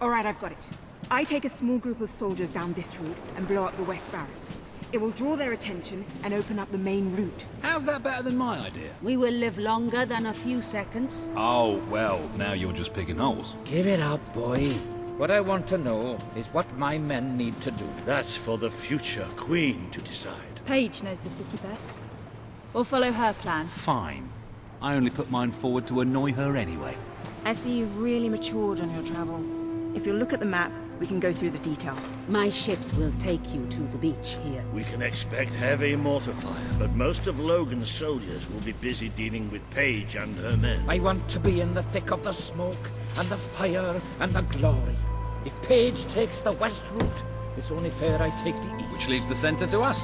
All right, I've got it. I take a small group of soldiers down this route and blow up the west barracks. It will draw their attention and open up the main route. How's that better than my idea? We will live longer than a few seconds. Oh, well, now you're just picking holes. Give it up, boy. What I want to know is what my men need to do. That's for the future Queen to decide. Paige knows the city best. We'll follow her plan. Fine. I only put mine forward to annoy her anyway. I see you've really matured on your travels. If you'll look at the map, we can go through the details. My ships will take you to the beach here. We can expect heavy mortar fire, but most of Logan's soldiers will be busy dealing with Paige and her men. I want to be in the thick of the smoke and the fire and the glory. If Paige takes the west route, it's only fair I take the east. Which leads the centre to us.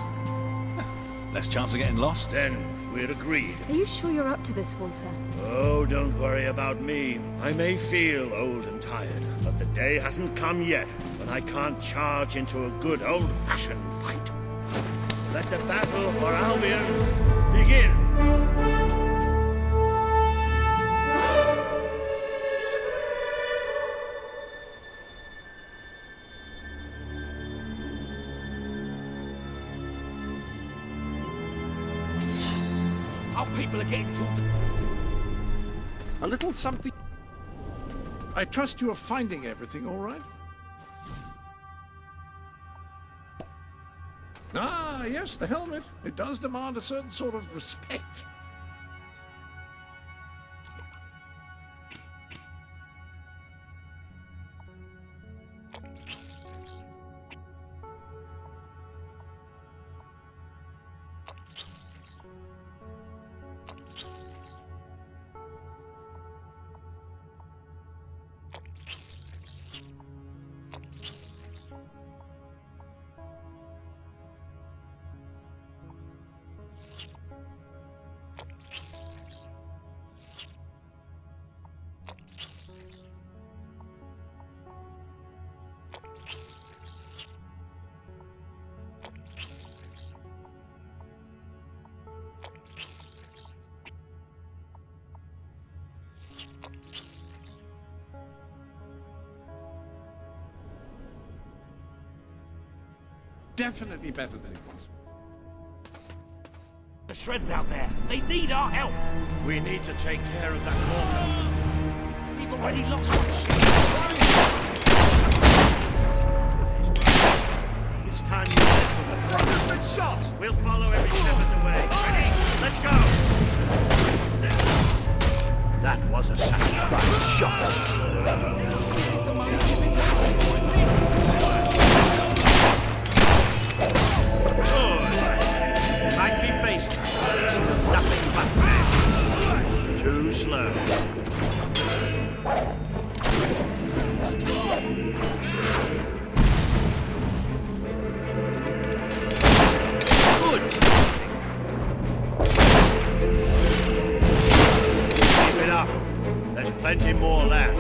Less chance of getting lost. Then we're agreed. Are you sure you're up to this, Walter? Oh, don't worry about me. I may feel old and tired, but the day hasn't come yet when I can't charge into a good old-fashioned fight. Let the battle for Albion begin! Our people are getting talked. A little something. I trust you are finding everything all right? Ah, yes, the helmet. It does demand a certain sort of respect. Definitely better than it was. The shreds out there. They need our help. We need to take care of that mortar. We've already lost one ship. It's time you head for the front. It's been shot. We'll follow every step of the way. Ready? Let's go! That was a satisfying shot. Might be faced, still nothing but men. Too slow. Good. Keep it up. There's plenty more left.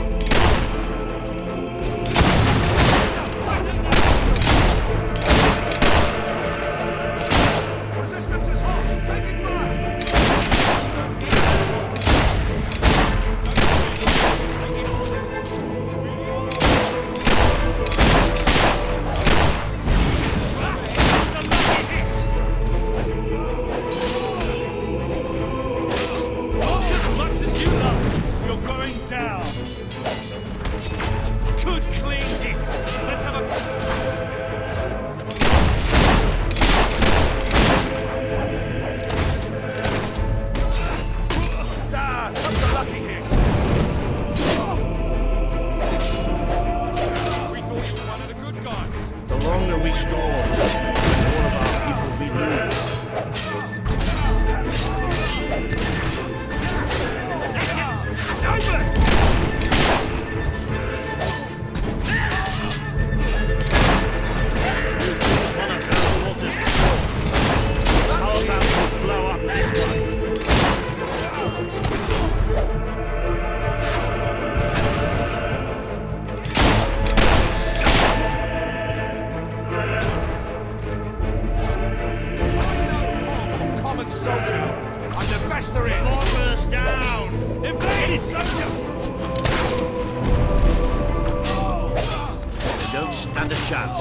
stand a chance.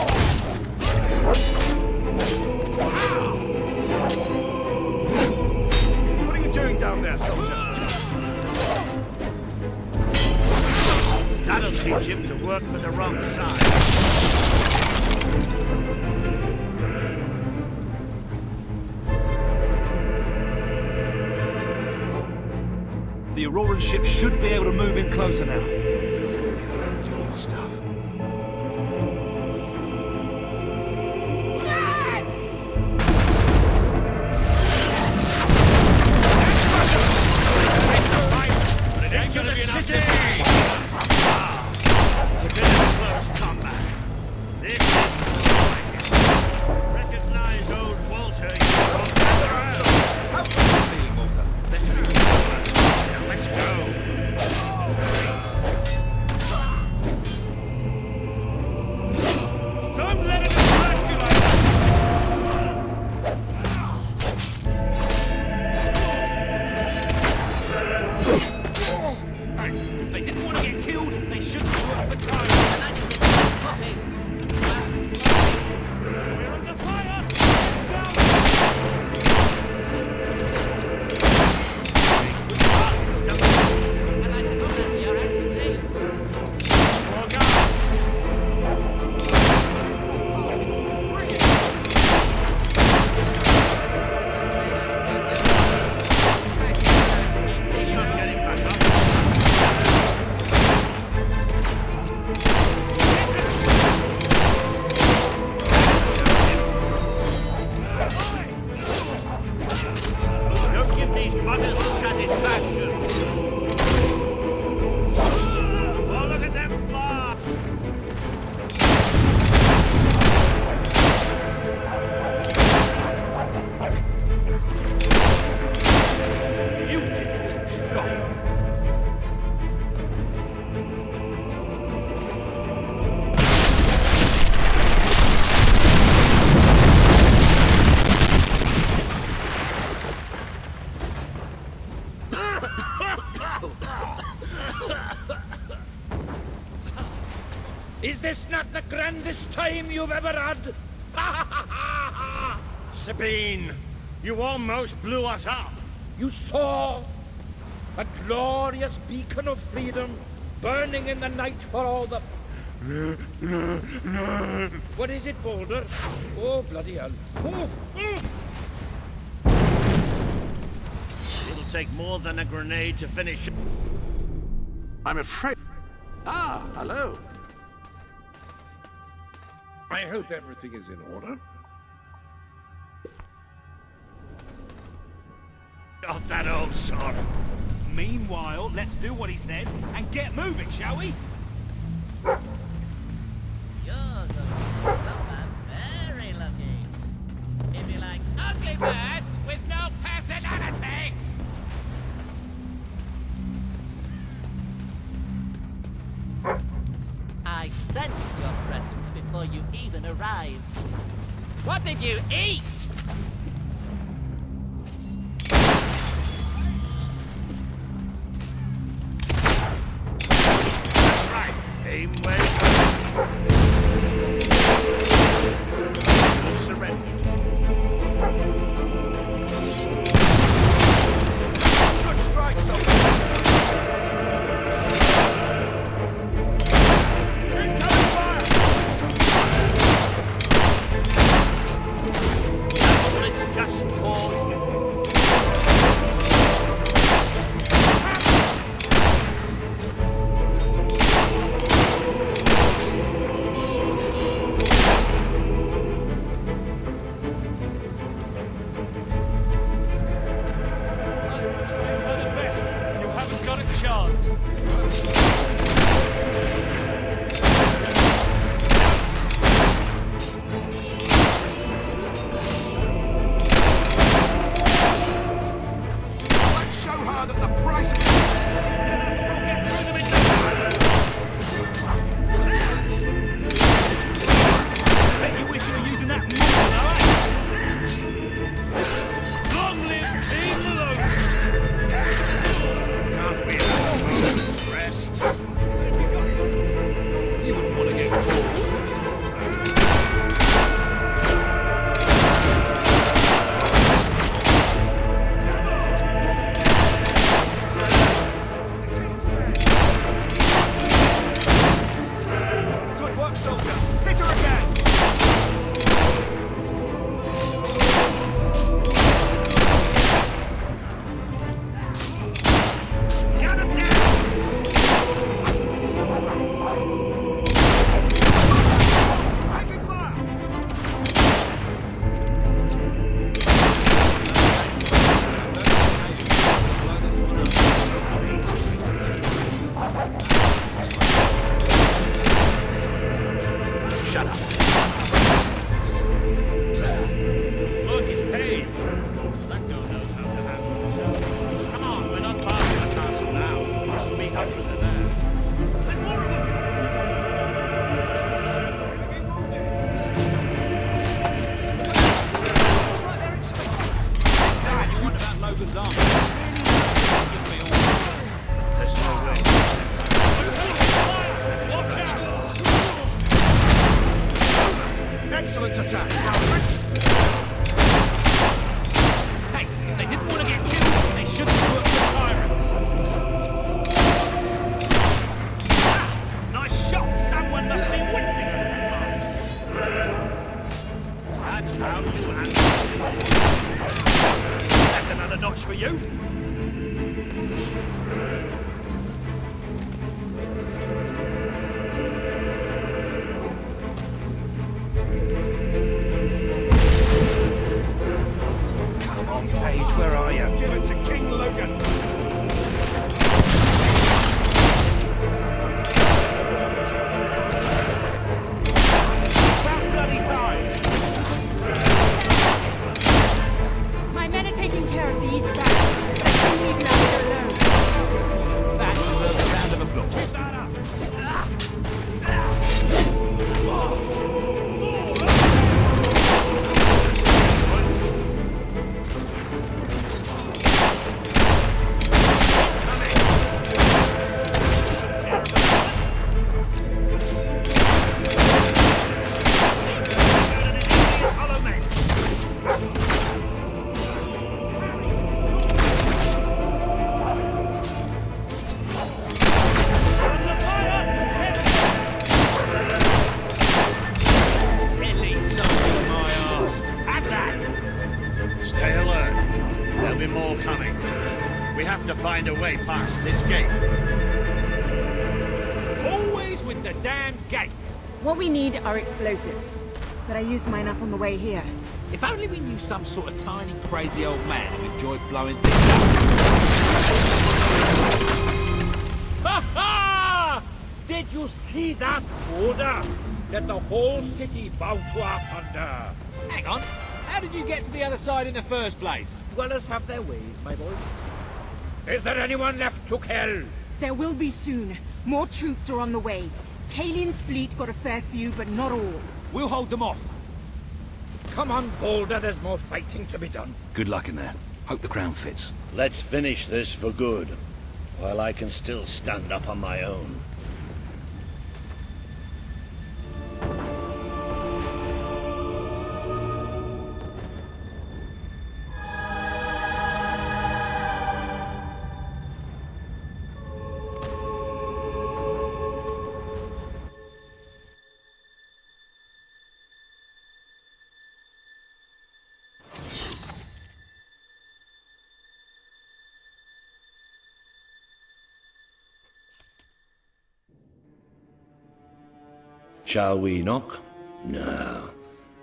What are you doing down there, soldier? That'll teach him to work for the wrong side. The Auroran ship should be able to move in closer now. Do your stuff. Into the city! We've been in close combat. This is more like it. Recognize old Walter. Feeling, Walter. Let's go. Don't let him distract you like that! If they didn't want to get killed, they shouldn't work for time. We're under fire! More guards! He's not getting back up. Don't give these buggers satisfaction. Oh, look at them fly! You did it. Shot. Is this not the grandest time you've ever had? Sabine, you almost blew us up. You saw a glorious beacon of freedom burning in the night for all the... What is it, Boulder? Oh, bloody hell. Move! Move! It'll take more than a grenade to finish. I'm afraid... Ah, hello. I hope everything is in order. Of that old sort. Meanwhile, let's do what he says and get moving, shall we? You're someone very lucky. If he likes ugly birds with no personality. I sensed your presence before you even arrived. What did you eat? That's right. Aim where it goes. Surrender. Good strike, soldier. Incoming fire! It's just for you. You haven't got a chance. much for you. Come on, Paige, where are you? Give it to King Logan. About bloody time! My men are taking care of the east barracks, but I can't leave you out there alone. That deserves a round of applause. Keep that up! Stay alert. There'll be more coming. We have to find a way past this gate. Always with the damn gates! What we need are explosives, but I used mine up on the way here. If only we knew some sort of tiny, crazy old man who enjoyed blowing things up. Ha ha! Did you see that order? Let the whole city bow to our thunder. Hang on, how did you get to the other side in the first place? Dwellers have their ways, my boy. Is there anyone left to kill? There will be soon. More troops are on the way. Kalian's fleet got a fair few, but not all. We'll hold them off. Come on, Boulder, there's more fighting to be done. Good luck in there. Hope the crown fits. Let's finish this for good, while I can still stand up on my own. Shall we knock? No.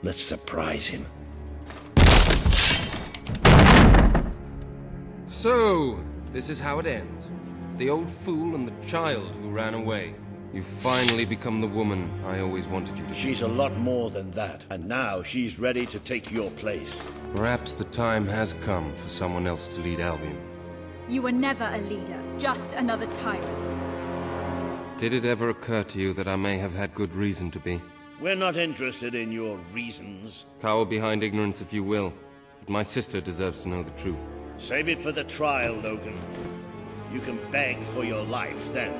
Let's surprise him. So, this is how it ends. The old fool and the child who ran away. You've finally become the woman I always wanted you to be. She's a lot more than that, and now she's ready to take your place. Perhaps the time has come for someone else to lead Albion. You were never a leader, just another tyrant. Did it ever occur to you that I may have had good reason to be? We're not interested in your reasons. Cower behind ignorance if you will, but my sister deserves to know the truth. Save it for the trial, Logan. You can beg for your life then.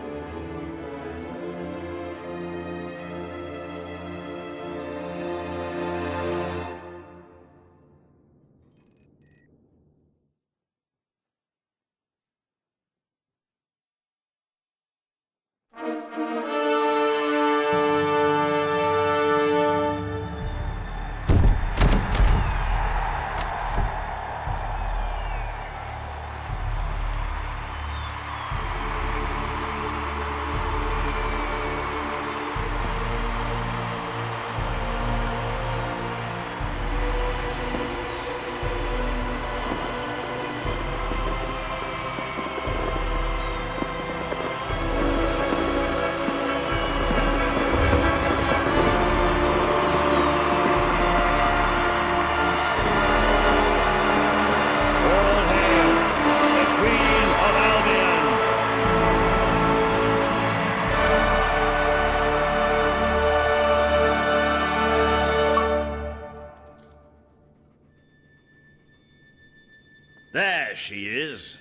There she is.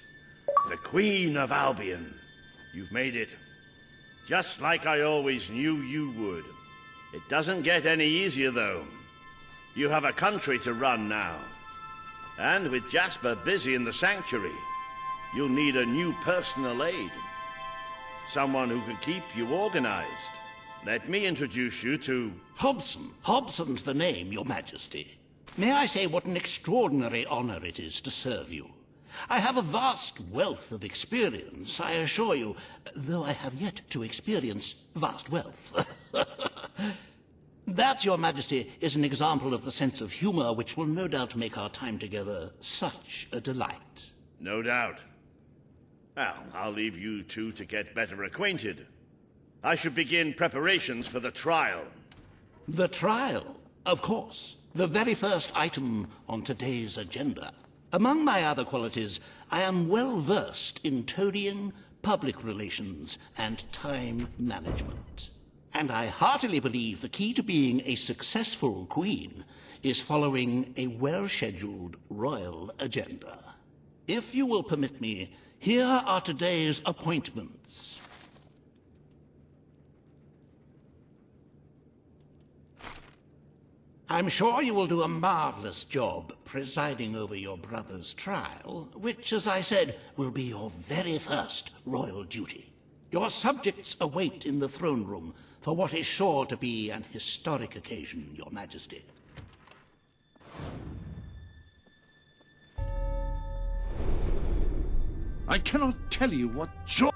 The Queen of Albion. You've made it. Just like I always knew you would. It doesn't get any easier, though. You have a country to run now. And with Jasper busy in the sanctuary, you'll need a new personal aide. Someone who can keep you organized. Let me introduce you to... Hobson. Hobson's the name, Your Majesty. May I say what an extraordinary honor it is to serve you? I have a vast wealth of experience, I assure you, though I have yet to experience vast wealth. That, Your Majesty, is an example of the sense of humor which will no doubt make our time together such a delight. No doubt. Well, I'll leave you two to get better acquainted. I should begin preparations for the trial. The trial, of course. The very first item on today's agenda. Among my other qualities, I am well versed in toadying, public relations, and time management. And I heartily believe the key to being a successful queen is following a well-scheduled royal agenda. If you will permit me, here are today's appointments. I'm sure you will do a marvelous job presiding over your brother's trial, which, as I said, will be your very first royal duty. Your subjects await in the throne room for what is sure to be an historic occasion, Your Majesty. I cannot tell you what joy...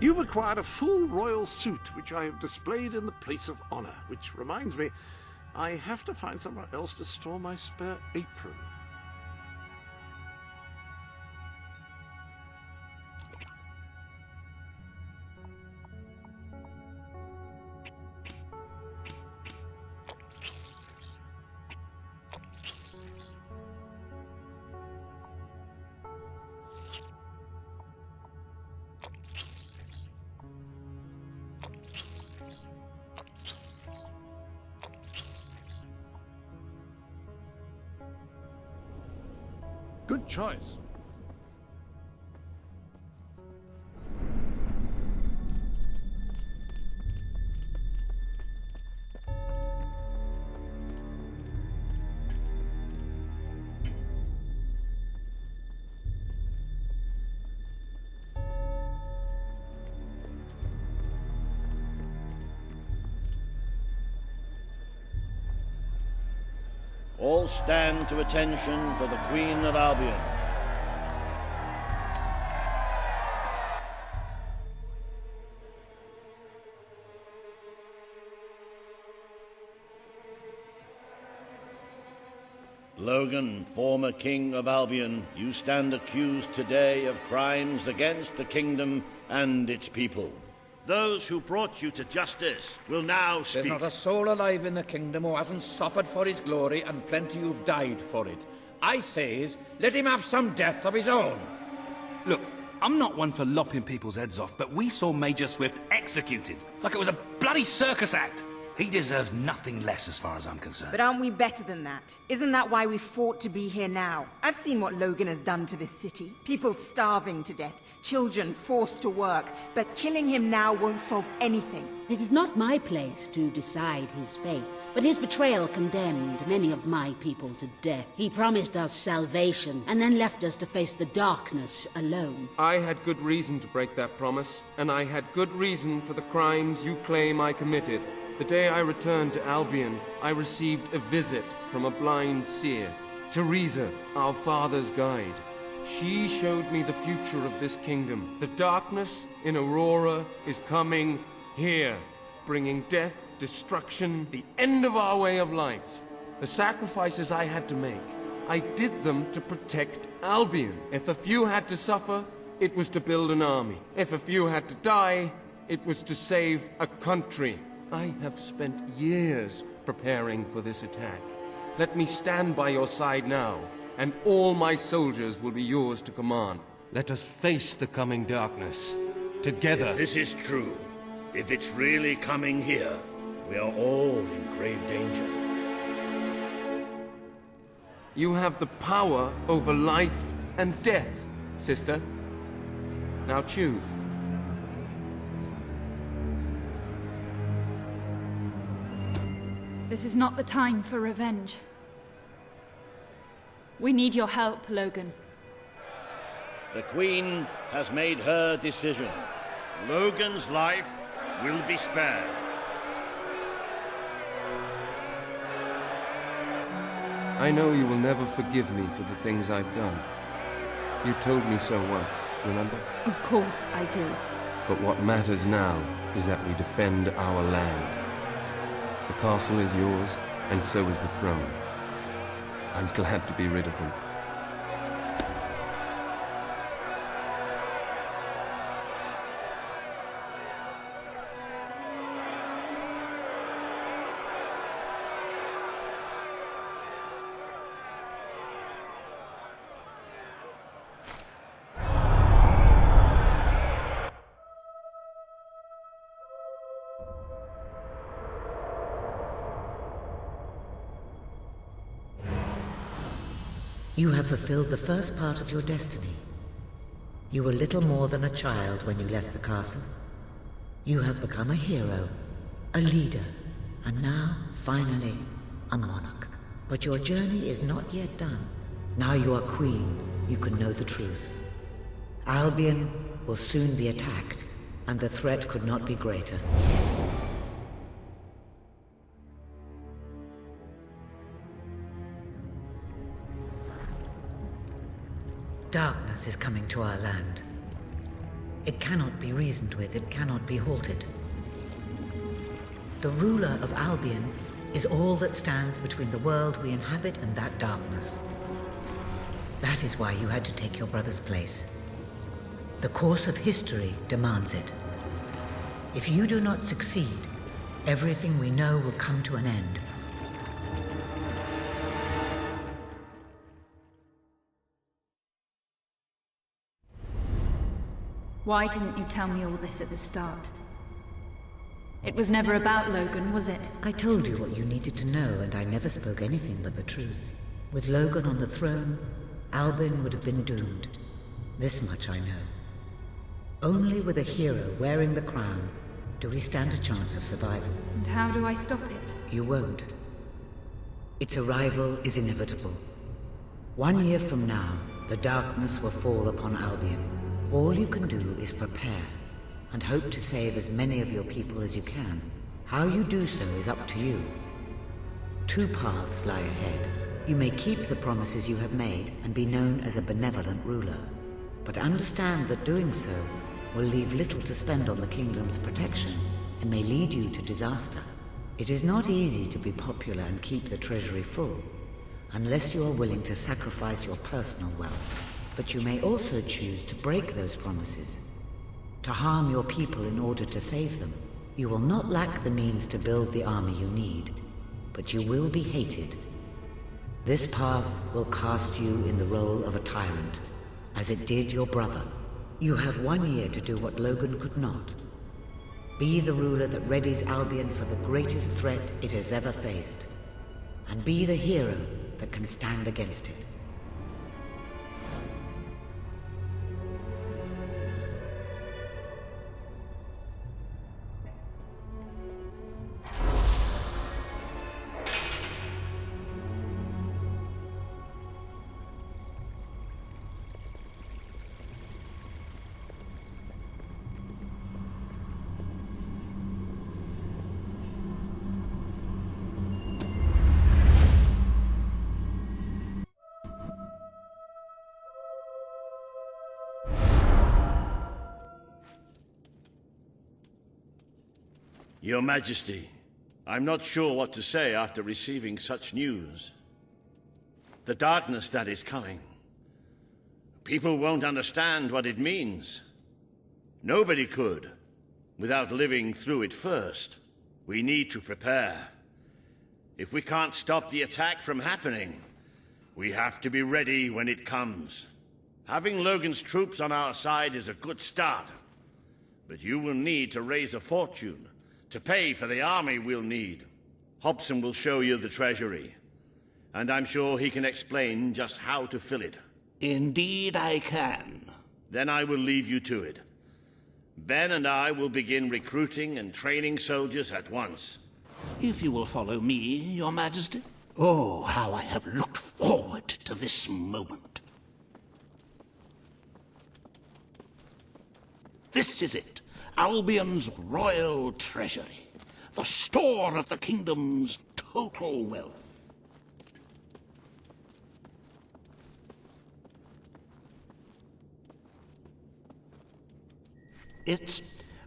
You've acquired a full royal suit, which I have displayed in the place of honor. Which reminds me, I have to find somewhere else to store my spare apron. Good choice. All stand to attention for the Queen of Albion. Logan, former King of Albion, you stand accused today of crimes against the kingdom and its people. Those who brought you to justice will now speak. There's not a soul alive in the kingdom who hasn't suffered for his glory, and plenty who've died for it. I says, let him have some death of his own. Look, I'm not one for lopping people's heads off, but we saw Major Swift executed like it was a bloody circus act. He deserves nothing less as far as I'm concerned. But aren't we better than that? Isn't that why we fought to be here now? I've seen what Logan has done to this city. People starving to death, children forced to work. But killing him now won't solve anything. It is not my place to decide his fate, but his betrayal condemned many of my people to death. He promised us salvation, and then left us to face the darkness alone. I had good reason to break that promise, and I had good reason for the crimes you claim I committed. The day I returned to Albion, I received a visit from a blind seer, Teresa, our father's guide. She showed me the future of this kingdom. The darkness in Aurora is coming here, bringing death, destruction, the end of our way of life. The sacrifices I had to make, I did them to protect Albion. If a few had to suffer, it was to build an army. If a few had to die, it was to save a country. I have spent years preparing for this attack. Let me stand by your side now, and all my soldiers will be yours to command. Let us face the coming darkness, together. If this is true, if it's really coming here, we are all in grave danger. You have the power over life and death, sister. Now choose. This is not the time for revenge. We need your help, Logan. The Queen has made her decision. Logan's life will be spared. I know you will never forgive me for the things I've done. You told me so once, remember? Of course I do. But what matters now is that we defend our land. The castle is yours, and so is the throne. I'm glad to be rid of them. You have fulfilled the first part of your destiny. You were little more than a child when you left the castle. You have become a hero, a leader, and now, finally, a monarch. But your journey is not yet done. Now you are queen, you can know the truth. Albion will soon be attacked, and the threat could not be greater. Darkness is coming to our land. It cannot be reasoned with, it cannot be halted. The ruler of Albion is all that stands between the world we inhabit and that darkness. That is why you had to take your brother's place. The course of history demands it. If you do not succeed, everything we know will come to an end. Why didn't you tell me all this at the start? It was never about Logan, was it? I told you what you needed to know, and I never spoke anything but the truth. With Logan on the throne, Albion would have been doomed. This much I know. Only with a hero wearing the crown do we stand a chance of survival. And how do I stop it? You won't. Its arrival is inevitable. 1 year from now, the darkness will fall upon Albion. All you can do is prepare, and hope to save as many of your people as you can. How you do so is up to you. 2 paths lie ahead. You may keep the promises you have made and be known as a benevolent ruler. But understand that doing so will leave little to spend on the kingdom's protection and may lead you to disaster. It is not easy to be popular and keep the treasury full, unless you are willing to sacrifice your personal wealth. But you may also choose to break those promises, to harm your people in order to save them. You will not lack the means to build the army you need, but you will be hated. This path will cast you in the role of a tyrant, as it did your brother. You have 1 year to do what Logan could not. Be the ruler that readies Albion for the greatest threat it has ever faced, and be the hero that can stand against it. Your Majesty, I'm not sure what to say after receiving such news. The darkness that is coming. People won't understand what it means. Nobody could, without living through it first. We need to prepare. If we can't stop the attack from happening, we have to be ready when it comes. Having Logan's troops on our side is a good start, but you will need to raise a fortune to pay for the army we'll need. Hobson will show you the treasury, and I'm sure he can explain just how to fill it. Indeed I can. Then I will leave you to it. Ben and I will begin recruiting and training soldiers at once. If you will follow me, Your Majesty. Oh, how I have looked forward to this moment. This is it. Albion's royal treasury, the store of the kingdom's total wealth. It's,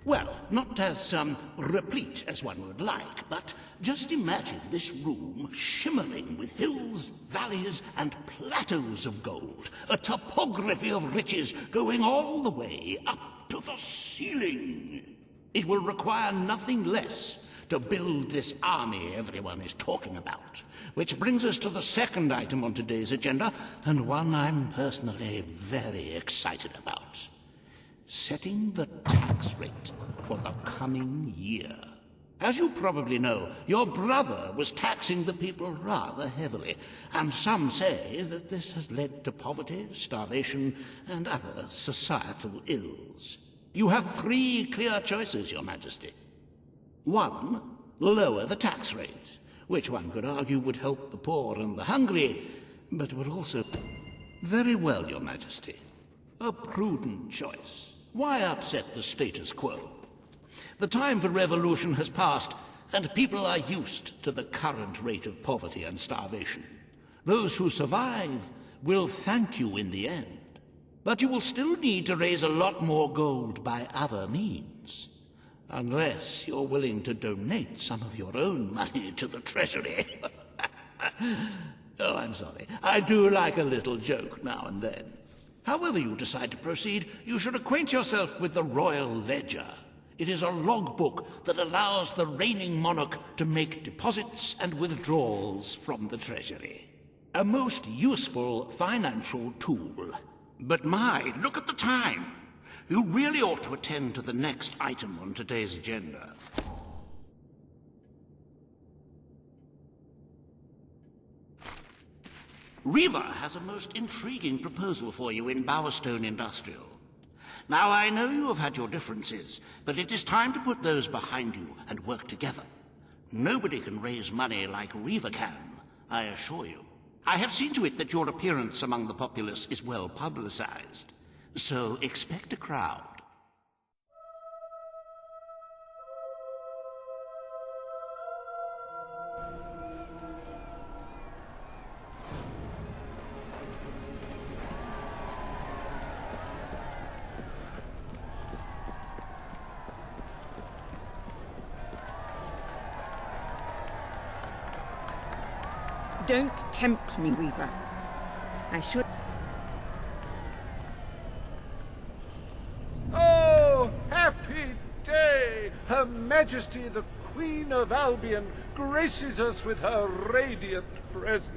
well, not as replete as one would like, but just imagine this room shimmering with hills, valleys, and plateaus of gold. A topography of riches going all the way up to the ceiling. It will require nothing less to build this army everyone is talking about. Which brings us to the second item on today's agenda, and one I'm personally very excited about. Setting the tax rate for the coming year. As you probably know, your brother was taxing the people rather heavily, and some say that this has led to poverty, starvation, and other societal ills. You have 3 clear choices, Your Majesty. 1, lower the tax rate, which one could argue would help the poor and the hungry, but would also... Very well, Your Majesty. A prudent choice. Why upset the status quo? The time for revolution has passed, and people are used to the current rate of poverty and starvation. Those who survive will thank you in the end. But you will still need to raise a lot more gold by other means. Unless you're willing to donate some of your own money to the treasury. Oh, I'm sorry. I do like a little joke now and then. However you decide to proceed, you should acquaint yourself with the Royal Ledger. It is a logbook that allows the reigning monarch to make deposits and withdrawals from the treasury. A most useful financial tool. But my, look at the time. You really ought to attend to the next item on today's agenda. Riva has a most intriguing proposal for you in Bowerstone Industrial. Now, I know you have had your differences, but it is time to put those behind you and work together. Nobody can raise money like Riva can, I assure you. I have seen to it that your appearance among the populace is well publicized, so expect a crowd. Don't tempt me, Weaver. I should... Oh, happy day! Her Majesty the Queen of Albion graces us with her radiant presence.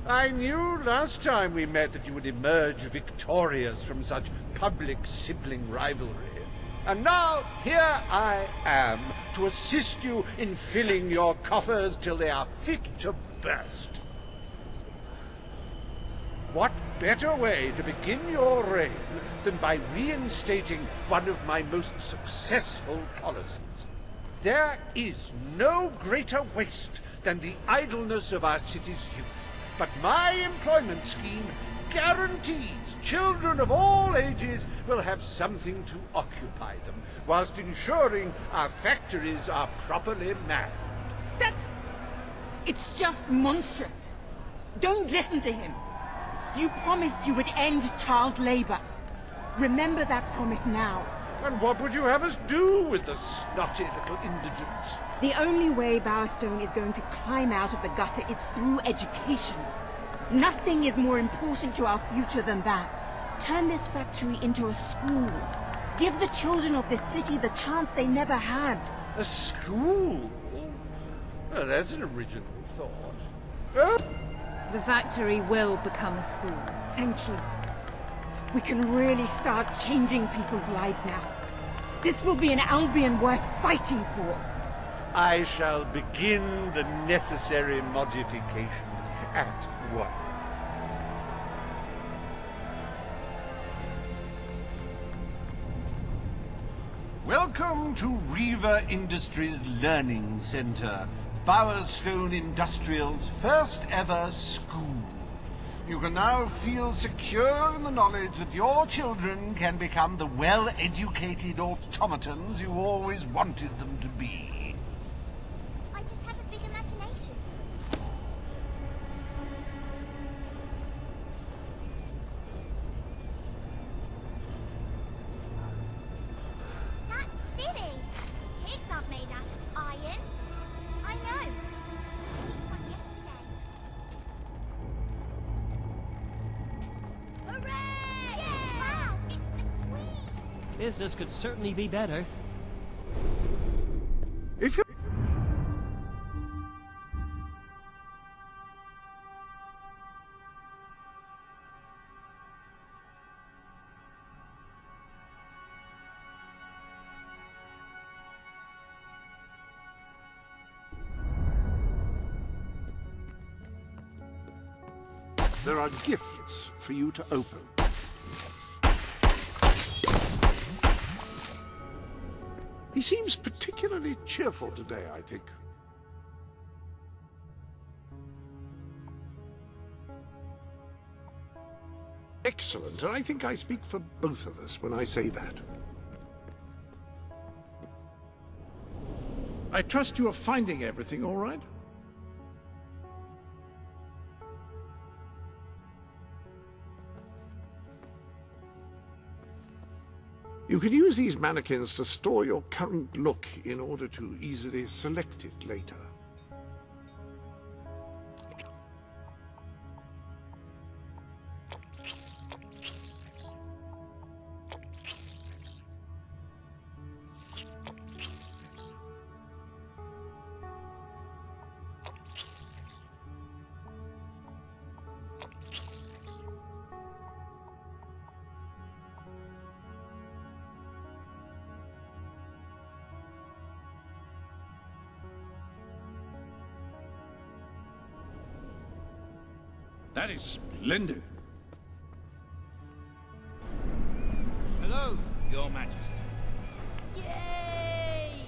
I knew last time we met that you would emerge victorious from such public sibling rivalry. And now, here I am, to assist you in filling your coffers till they are fit to burst. What better way to begin your reign than by reinstating one of my most successful policies? There is no greater waste than the idleness of our city's youth, but my employment scheme guarantees children of all ages will have something to occupy them, whilst ensuring our factories are properly manned. It's just monstrous. Don't listen to him. You promised you would end child labor. Remember that promise now. And what would you have us do with the snotty little indigents? The only way Bowerstone is going to climb out of the gutter is through education. Nothing is more important to our future than that. Turn this factory into a school. Give the children of this city the chance they never had. A school? Well, that's an original thought. The factory will become a school. Thank you. We can really start changing people's lives now. This will be an Albion worth fighting for. I shall begin the necessary modifications at once. Welcome to Riva Industries Learning Center, Bowerstone Industrial's first ever school. You can now feel secure in the knowledge that your children can become the well-educated automatons you always wanted them to be. I just have a big imagination. Business could certainly be better. If you... There are gifts for you to open. He seems particularly cheerful today, I think. Excellent, and I think I speak for both of us when I say that. I trust you are finding everything all right? You can use these mannequins to store your current look in order to easily select it later. That is splendid. Hello, Your Majesty. Yay!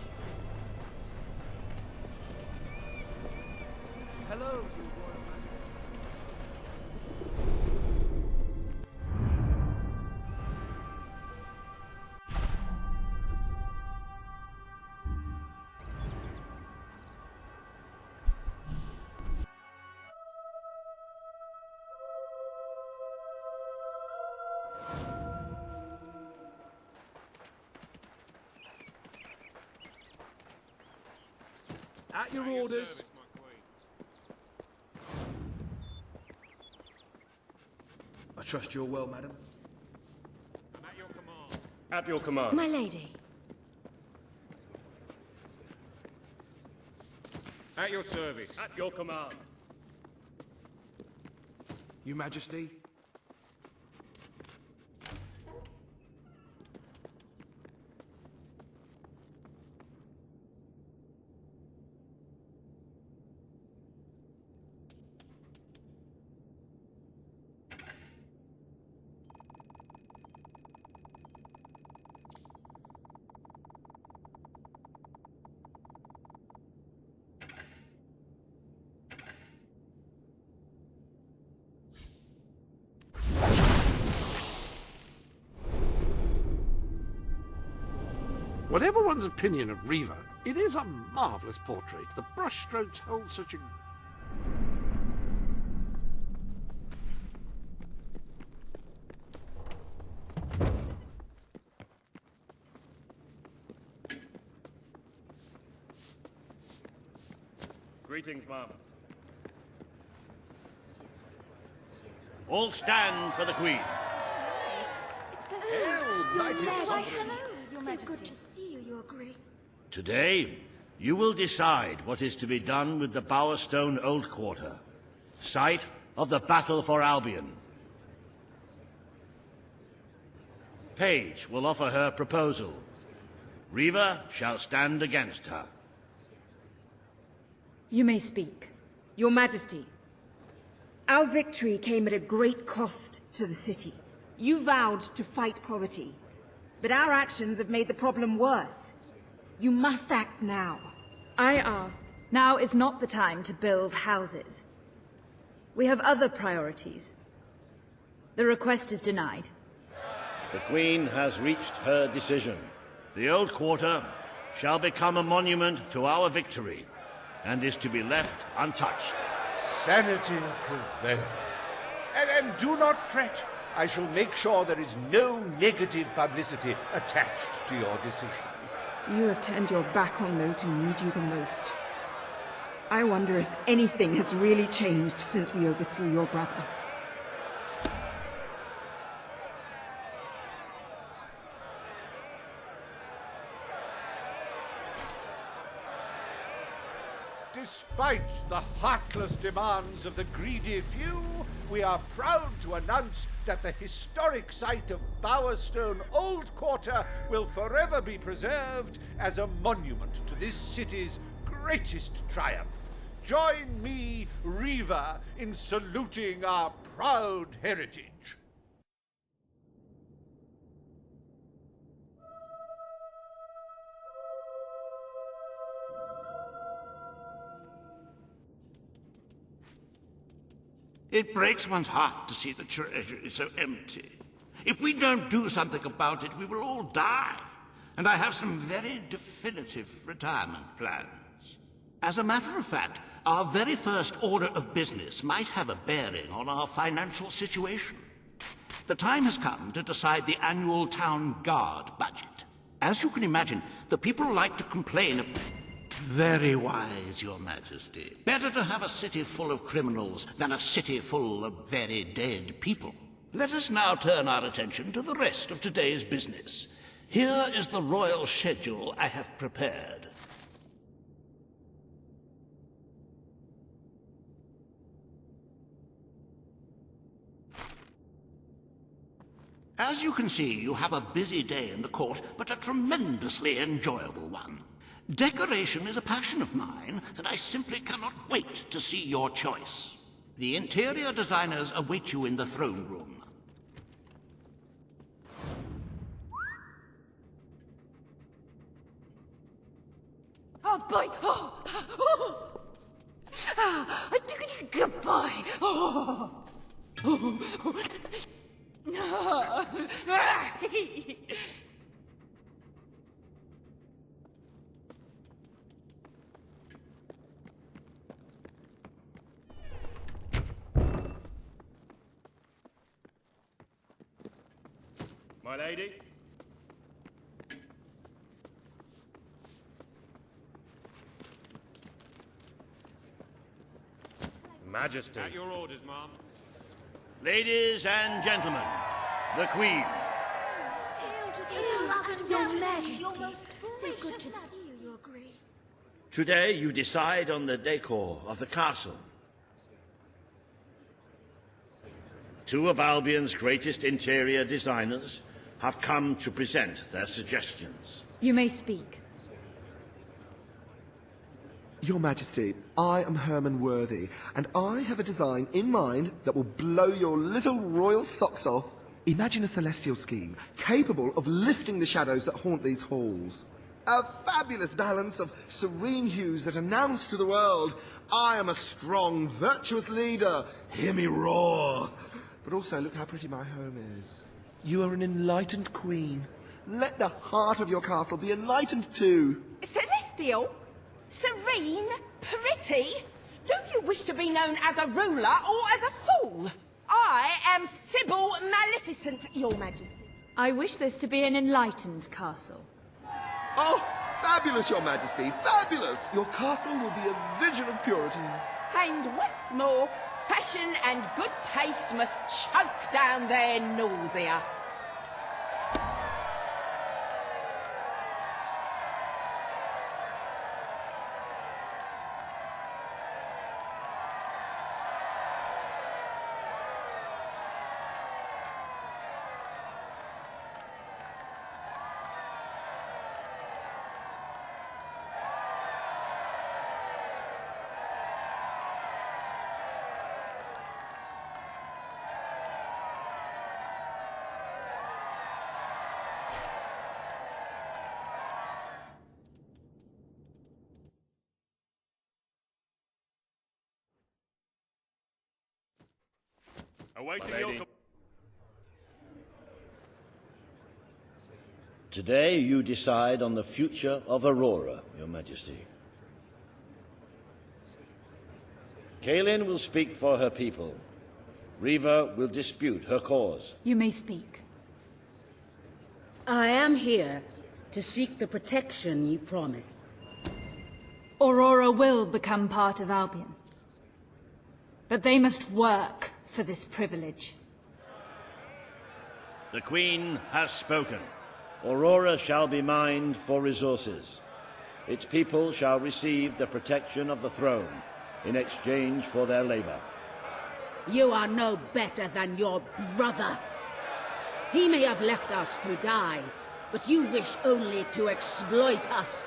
Hello, At your orders. I trust you're well, madam. At your command. At your command. My lady. At your service. At your command. Your Majesty. Whatever one's opinion of Riva, it is a marvelous portrait. The brushstrokes hold such a... Greetings, ma'am. All stand for the Queen. So good to see you, Your Grace. Today, you will decide what is to be done with the Bowerstone Old Quarter, site of the battle for Albion. Paige will offer her proposal. Riva shall stand against her. You may speak. Your Majesty, our victory came at a great cost to the city. You vowed to fight poverty, but our actions have made the problem worse. You must act now. I ask... Now is not the time to build houses. We have other priorities. The request is denied. The Queen has reached her decision. The Old Quarter shall become a monument to our victory, and is to be left untouched. Sanity prevails. And do not fret. I shall make sure there is no negative publicity attached to your decision. You have turned your back on those who need you the most. I wonder if anything has really changed since we overthrew your brother. Despite the heartless demands of the greedy few, we are proud to announce that the historic site of Bowerstone Old Quarter will forever be preserved as a monument to this city's greatest triumph. Join me, Reaver, in saluting our proud heritage. It breaks one's heart to see the treasury so empty. If we don't do something about it, we will all die. And I have some very definitive retirement plans. As a matter of fact, our very first order of business might have a bearing on our financial situation. The time has come to decide the annual town guard budget. As you can imagine, the people like to complain. Very wise, Your Majesty. Better to have a city full of criminals than a city full of very dead people. Let us now turn our attention to the rest of today's business. Here is the royal schedule I have prepared. As you can see, you have a busy day in the court, but a tremendously enjoyable one. Decoration is a passion of mine, and I simply cannot wait to see your choice. The interior designers await you in the throne room. Oh, boy! Goodbye! My lady? Majesty. At your orders, ma'am. Ladies and gentlemen, the Queen. Your Majesty. So good to see you, Your Grace. Today you decide on the decor of the castle. Two of Albion's greatest interior designers have come to present their suggestions. You may speak. Your Majesty, I am Herman Worthy, and I have a design in mind that will blow your little royal socks off. Imagine a celestial scheme capable of lifting the shadows that haunt these halls. A fabulous balance of serene hues that announce to the world, I am a strong, virtuous leader. Hear me roar. But also, look how pretty my home is. You are an enlightened queen. Let the heart of your castle be enlightened too. Celestial? Serene? Pretty? Do you wish to be known as a ruler or as a fool? I am Sybil Maleficent, Your Majesty. I wish this to be an enlightened castle. Oh, fabulous, Your Majesty, fabulous! Your castle will be a vision of purity. And what's more, fashion and good taste must choke down their nausea. Awaiting your... Today you decide on the future of Aurora, Your Majesty. Kaelin will speak for her people. Reva will dispute her cause. You may speak. I am here to seek the protection you promised. Aurora will become part of Albion. But they must work for this privilege. The Queen has spoken. Aurora shall be mined for resources. its people shall receive the protection of the throne in exchange for their labor. You are no better than your brother. He may have left us to die, but you wish only to exploit us.